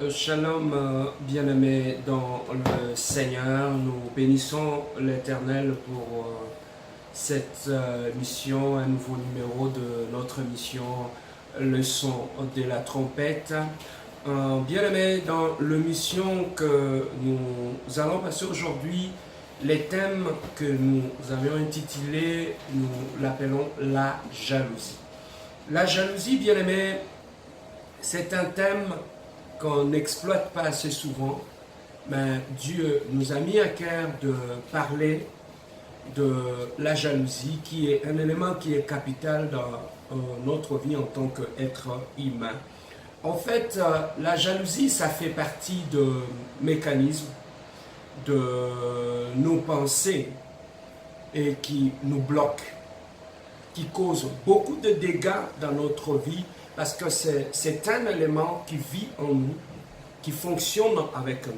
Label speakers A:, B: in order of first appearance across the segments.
A: Shalom, bien-aimés dans le Seigneur, nous bénissons l'Éternel pour cette mission, un nouveau numéro de notre mission, le son de la trompette. Bien-aimés, dans la mission que nous allons passer aujourd'hui, les thèmes que nous avions intitulés, nous l'appelons la jalousie. La jalousie, bien-aimés, c'est un thème qu'on n'exploite pas assez souvent, mais Dieu nous a mis à cœur de parler de la jalousie, qui est un élément qui est capital dans notre vie en tant qu'être humain. En fait, la jalousie, ça fait partie de mécanismes de nos pensées et qui nous bloquent, qui cause beaucoup de dégâts dans notre vie, parce que c'est un élément qui vit en nous, qui fonctionne avec nous.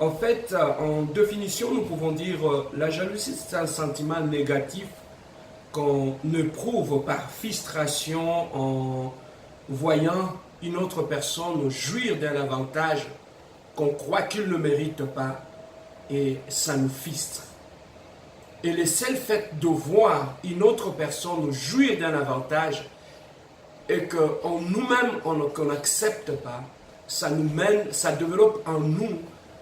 A: En fait, en définition, nous pouvons dire la jalousie, c'est un sentiment négatif qu'on éprouve par frustration en voyant une autre personne jouir d'un avantage qu'on croit qu'il ne mérite pas, et ça nous frustre. Et le seul fait de voir une autre personne jouir d'un avantage et qu'en nous-mêmes, on n'accepte pas, ça nous mène, ça développe en nous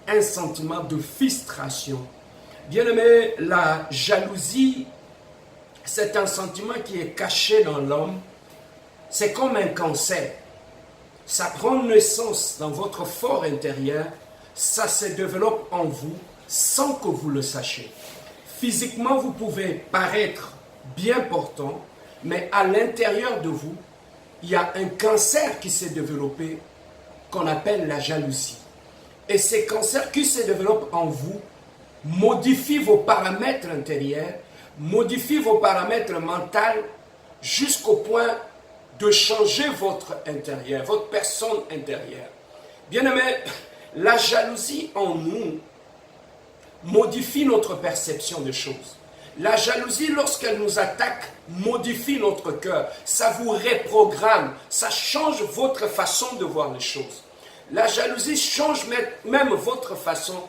A: un sentiment de frustration. Bien aimé, la jalousie, c'est un sentiment qui est caché dans l'homme. C'est comme un cancer. Ça prend naissance dans votre fort intérieur, ça se développe en vous sans que vous le sachiez. Physiquement, vous pouvez paraître bien portant, mais à l'intérieur de vous, il y a un cancer qui s'est développé qu'on appelle la jalousie. Et ce cancer qui se développe en vous modifie vos paramètres intérieurs, modifie vos paramètres mentaux jusqu'au point de changer votre intérieur, votre personne intérieure. Bien aimé, la jalousie en nous modifie notre perception des choses. La jalousie, lorsqu'elle nous attaque, modifie notre cœur. Ça vous reprogramme. Ça change votre façon de voir les choses. La jalousie change même votre façon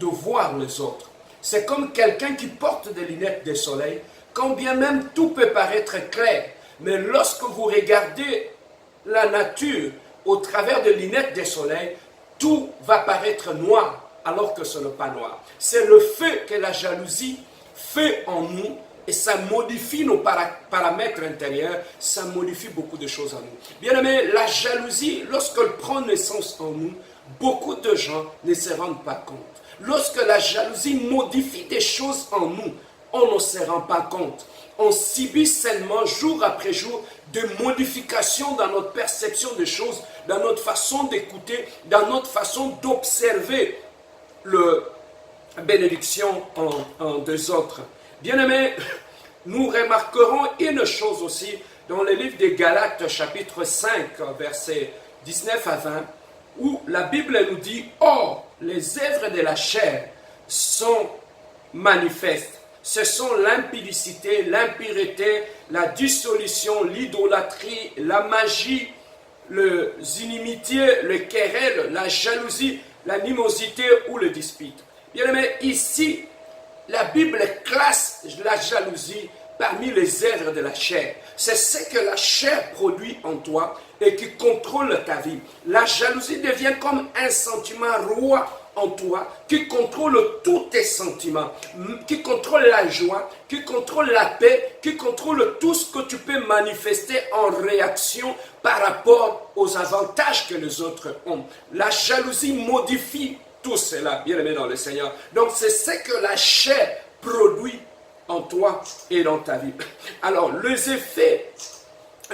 A: de voir les autres. C'est comme quelqu'un qui porte des lunettes de soleil, quand bien même tout peut paraître clair. Mais lorsque vous regardez la nature au travers des lunettes de soleil, tout va paraître noir, alors que ce n'est pas noir. C'est le feu que la jalousie fait en nous, et ça modifie nos paramètres intérieurs, ça modifie beaucoup de choses en nous. Bien aimé, la jalousie, lorsqu'elle prend naissance en nous, beaucoup de gens ne se rendent pas compte. Lorsque la jalousie modifie des choses en nous, on ne se rend pas compte. On subit seulement jour après jour des modifications dans notre perception des choses, dans notre façon d'écouter, dans notre façon d'observer la bénédiction en deux autres. Bien-aimés, nous remarquerons une chose aussi dans le livre des Galates, chapitre 5, versets 19 à 20, où la Bible nous dit « Or, les œuvres de la chair sont manifestes. Ce sont l'impudicité, l'impureté, la dissolution, l'idolâtrie, la magie, les inimitiés, les querelles, la jalousie, l'animosité ou le dispute. » Bien-aimés, ici, la Bible classe la jalousie parmi les œuvres de la chair. C'est ce que la chair produit en toi et qui contrôle ta vie. La jalousie devient comme un sentiment roi en toi qui contrôle tous tes sentiments, qui contrôle la joie, qui contrôle la paix, qui contrôle tout ce que tu peux manifester en réaction par rapport aux avantages que les autres ont. La jalousie modifie tout cela, bien aimé dans le Seigneur. Donc c'est ce que la chair produit en toi et dans ta vie. Alors les effets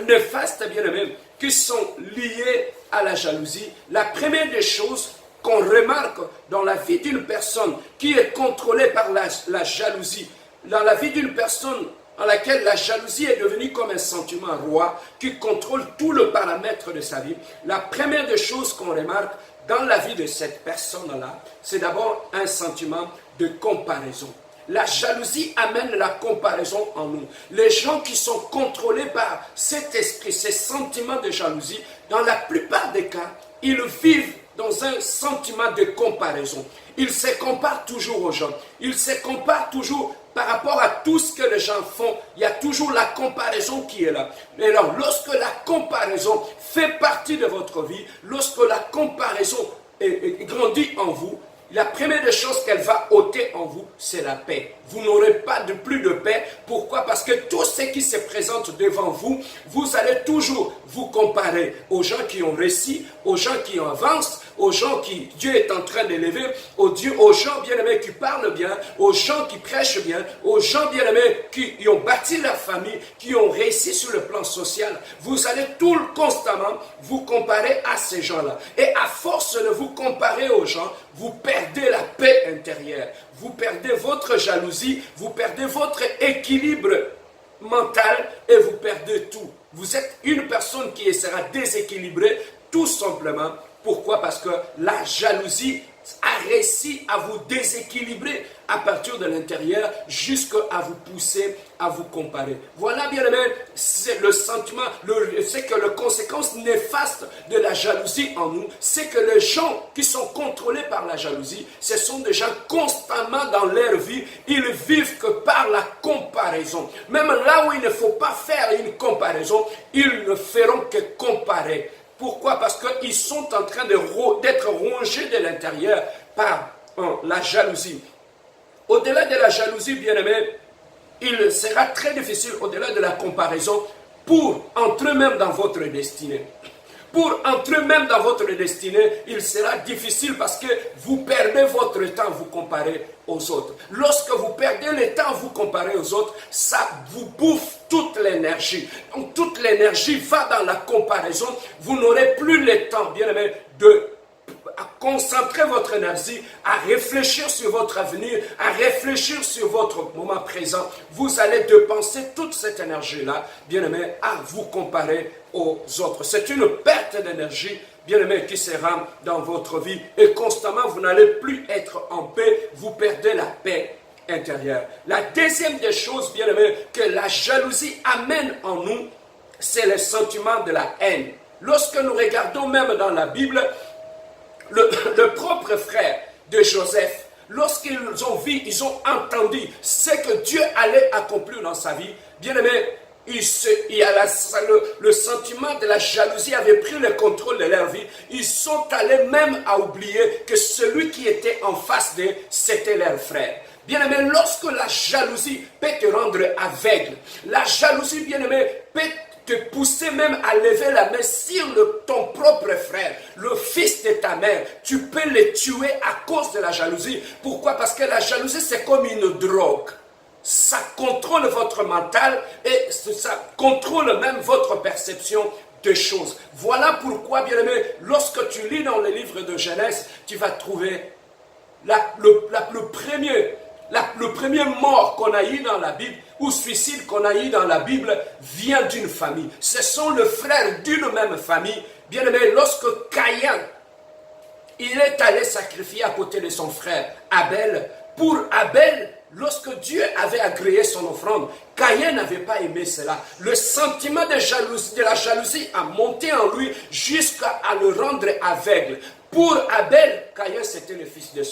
A: néfastes, bien aimé, qui sont liés à la jalousie, la première des choses qu'on remarque dans la vie d'une personne qui est contrôlée par la jalousie, dans la vie d'une personne en laquelle la jalousie est devenue comme un sentiment roi qui contrôle tout le paramètre de sa vie, la première des choses qu'on remarque dans la vie de cette personne-là, c'est d'abord un sentiment de comparaison. La jalousie amène la comparaison en nous. Les gens qui sont contrôlés par cet esprit, ces sentiments de jalousie, dans la plupart des cas, ils vivent dans un sentiment de comparaison. Il se compare toujours aux gens. Il se compare toujours par rapport à tout ce que les gens font. Il y a toujours la comparaison qui est là. Et alors, lorsque la comparaison fait partie de votre vie, lorsque la comparaison grandit en vous, la première des choses qu'elle va ôter en vous, c'est la paix. Vous n'aurez pas plus de paix. Pourquoi? Parce que tout ce qui se présente devant vous, vous allez toujours vous comparer aux gens qui ont réussi, aux gens qui avancent, aux gens qui Dieu est en train d'élever, aux gens bien-aimés qui parlent bien, aux gens qui prêchent bien, aux gens bien-aimés qui ont bâti leur famille, qui ont réussi sur le plan social. Vous allez constamment vous comparer à ces gens-là. Et à force de vous comparer aux gens, vous perdez la paix intérieure. Vous perdez votre jalousie, vous perdez votre équilibre mental et vous perdez tout. Vous êtes une personne qui sera déséquilibrée tout simplement. Pourquoi? Parce que la jalousie a réussi à vous déséquilibrer à partir de l'intérieur jusqu'à vous pousser à vous comparer. Voilà, bien aimé, c'est le sentiment, c'est que la conséquence néfaste de la jalousie en nous, c'est que les gens qui sont contrôlés par la jalousie, ce sont des gens constamment dans leur vie, ils vivent que par la comparaison. Même là où il ne faut pas faire une comparaison, ils ne feront que comparer. Pourquoi? Parce qu'ils sont en train d'être rongés de l'intérieur par la jalousie. Au-delà de la jalousie, bien-aimé, il sera très difficile, au-delà de la comparaison, entre eux-mêmes dans votre destinée. Pour entre eux-mêmes dans votre destinée, il sera difficile parce que vous perdez votre temps à vous comparer aux autres. Lorsque vous perdez le temps à vous comparer aux autres, ça vous bouffe toute l'énergie. Donc toute l'énergie va dans la comparaison. Vous n'aurez plus le temps, bien aimé, à concentrer votre énergie, à réfléchir sur votre avenir, à réfléchir sur votre moment présent. Vous allez dépenser toute cette énergie-là, bien aimé, à vous comparer aux autres. C'est une perte d'énergie, bien aimé, qui sera dans votre vie. Et constamment, vous n'allez plus être en paix. Vous perdez la paix intérieure. La deuxième des choses, bien aimé, que la jalousie amène en nous, c'est le sentiment de la haine. Lorsque nous regardons même dans la Bible, le propre frère de Joseph, lorsqu'ils ont vu, ils ont entendu ce que Dieu allait accomplir dans sa vie, bien aimé, le sentiment de la jalousie avait pris le contrôle de leur vie. Ils sont allés même à oublier que celui qui était en face d'eux, c'était leur frère. Bien aimé, lorsque la jalousie peut te rendre aveugle, la jalousie, bien aimé, peut te pousser même à lever la main sur ton propre frère, le fils de ta mère. Tu peux le tuer à cause de la jalousie. Pourquoi? Parce que la jalousie, c'est comme une drogue. Ça contrôle votre mental et ça contrôle même votre perception de choses. Voilà pourquoi, bien aimé, lorsque tu lis dans le livre de Genèse, tu vas trouver le premier mort qu'on a eu dans la Bible, ou suicide qu'on a eu dans la Bible, vient d'une famille. Ce sont les frères d'une même famille. Bien aimé, lorsque Caïn, il est allé sacrifier à côté de son frère Abel, pour Abel, lorsque Dieu avait agréé son offrande, Caïn n'avait pas aimé cela. Le sentiment de la jalousie a monté en lui jusqu'à le rendre aveugle. Pour Abel, Caïn c'était le fils de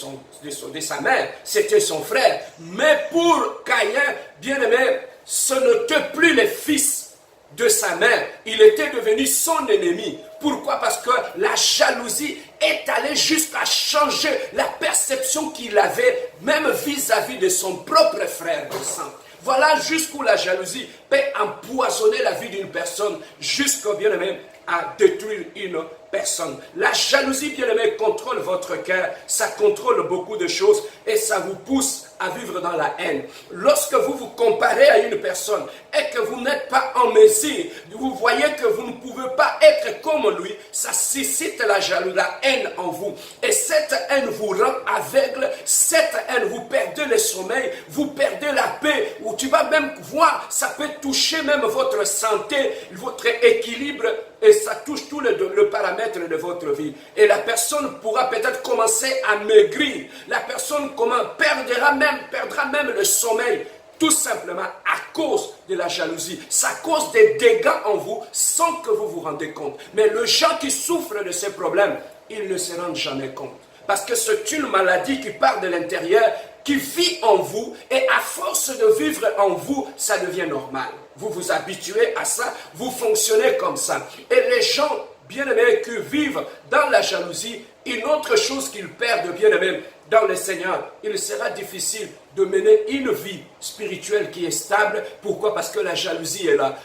A: sa mère, c'était son frère. Mais pour Caïn, bien aimé, ce n'était plus le fils de sa mère. Il était devenu son ennemi. Pourquoi? Parce que la jalousie est allée jusqu'à changer la perception qu'il avait, même vis-à-vis de son propre frère de sang. Voilà jusqu'où la jalousie peut empoisonner la vie d'une personne, jusqu'au bien-aimé à détruire une personne. La jalousie, bien-aimé, contrôle votre cœur, ça contrôle beaucoup de choses et ça vous pousse à vivre dans la haine. Lorsque vous vous comparez à une personne et que vous n'êtes pas en mesure, vous voyez que vous ne pouvez pas être comme lui, ça suscite la jalousie, la haine en vous. Et cette haine vous rend aveugle, cette haine vous perdez le sommeil, vous perdez la paix, ou tu vas même voir, ça peut toucher même votre santé, votre équilibre, et ça touche tout le paramètre de votre vie. Et la personne pourra peut-être commencer à maigrir. La personne perdra même le sommeil. tout simplement à cause de la jalousie. Ça cause des dégâts en vous sans que vous vous rendez compte. Mais les gens qui souffrent de ces problèmes, ils ne se rendent jamais compte. Parce que c'est une maladie qui part de l'intérieur, qui vit en vous, et à force de vivre en vous, ça devient normal. Vous vous habituez à ça, vous fonctionnez comme ça. Et les gens, bien-aimés, qui vivent dans la jalousie, une autre chose qu'ils perdent, bien-aimés, dans le Seigneur, il sera difficile de mener une vie spirituelle qui est stable. Pourquoi? Parce que la jalousie est là.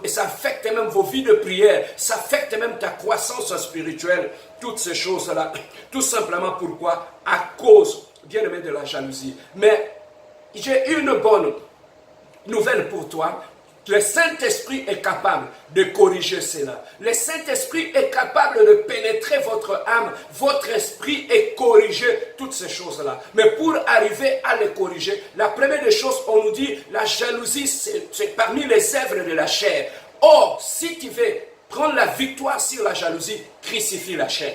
A: Et ça affecte même vos vies de prière, ça affecte même ta croissance spirituelle, toutes ces choses-là. Tout simplement pourquoi? À cause, bien-aimé, de la jalousie. Mais j'ai une bonne nouvelle pour toi. Le Saint-Esprit est capable de corriger cela. Le Saint-Esprit est capable de pénétrer votre âme, votre esprit et corriger toutes ces choses-là. Mais pour arriver à les corriger, la première des choses, on nous dit, la jalousie, c'est parmi les œuvres de la chair. Or, si tu veux prendre la victoire sur la jalousie, crucifie la chair.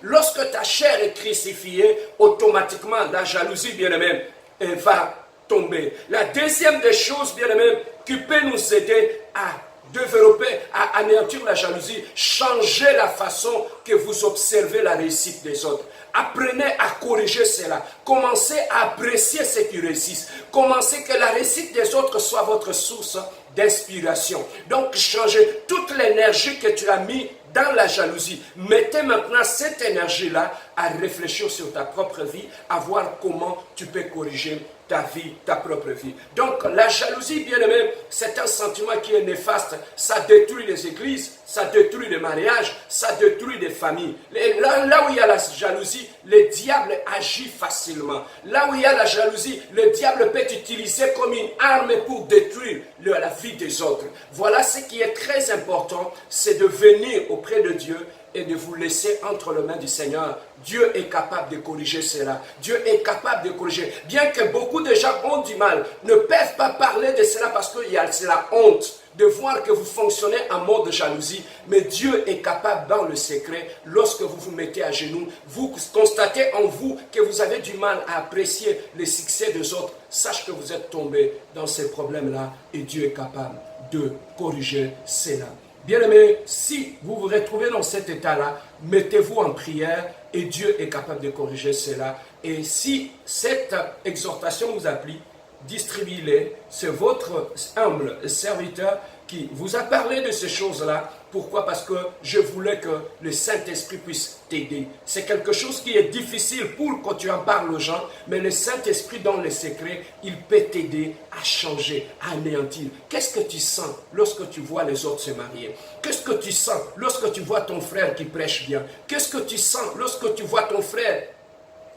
A: Lorsque ta chair est crucifiée, automatiquement, la jalousie, bien-aimé, va tomber. La deuxième des choses, bien-aimés, qui peut nous aider à développer, à anéantir la jalousie, changer la façon que vous observez la réussite des autres. Apprenez à corriger cela. Commencez à apprécier ceux qui réussissent. Commencez que la réussite des autres soit votre source d'inspiration. Donc, changez toute l'énergie que tu as mis dans la jalousie. Mettez maintenant cette énergie-là à réfléchir sur ta propre vie, à voir comment tu peux corriger ta vie, ta propre vie. Donc, la jalousie, bien aimé, c'est un sentiment qui est néfaste. Ça détruit les églises, ça détruit les mariages, ça détruit les familles. Là où il y a la jalousie, le diable agit facilement. Là où il y a la jalousie, le diable peut utiliser comme une arme pour détruire la vie des autres. Voilà ce qui est très important, c'est de venir auprès de Dieu et de vous laisser entre les mains du Seigneur. Dieu est capable de corriger cela. Dieu est capable de corriger. Bien que beaucoup de gens ont du mal, ne peuvent pas parler de cela parce que c'est la honte de voir que vous fonctionnez en mode de jalousie. Mais Dieu est capable dans le secret, lorsque vous vous mettez à genoux, vous constatez en vous que vous avez du mal à apprécier les succès des autres. Sache que vous êtes tombé dans ces problèmes-là et Dieu est capable de corriger cela. Bien-aimés, si vous vous retrouvez dans cet état-là, mettez-vous en prière et Dieu est capable de corriger cela. Et si cette exhortation vous applique, distribuez-les. C'est votre humble serviteur qui vous a parlé de ces choses-là. Pourquoi? Parce que je voulais que le Saint-Esprit puisse t'aider. C'est quelque chose qui est difficile pour quand tu en parles aux gens, mais le Saint-Esprit dans les secrets, il peut t'aider à changer, à anéantir. Qu'est-ce que tu sens lorsque tu vois les autres se marier? Qu'est-ce que tu sens lorsque tu vois ton frère qui prêche bien? Qu'est-ce que tu sens lorsque tu vois ton frère,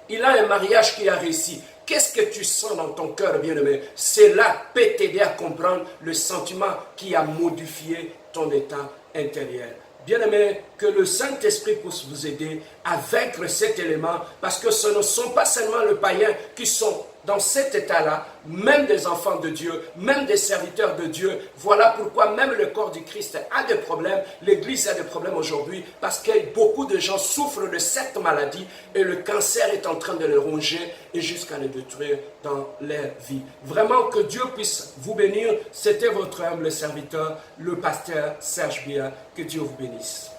A: il a un mariage qui a réussi? Qu'est-ce que tu sens dans ton cœur, bien-aimé? Cela peut t'aider à comprendre le sentiment qui a modifié ton état intérieur. Bien-aimé, que le Saint-Esprit puisse vous aider à vaincre cet élément, parce que ce ne sont pas seulement les païens qui sont dans cet état-là, même des enfants de Dieu, même des serviteurs de Dieu. Voilà pourquoi même le corps du Christ a des problèmes, l'Église a des problèmes aujourd'hui, parce que beaucoup de gens souffrent de cette maladie et le cancer est en train de les ronger et jusqu'à les détruire dans leur vie. Vraiment que Dieu puisse vous bénir. C'était votre humble serviteur, le pasteur Serge Bia. Que Dieu vous bénisse.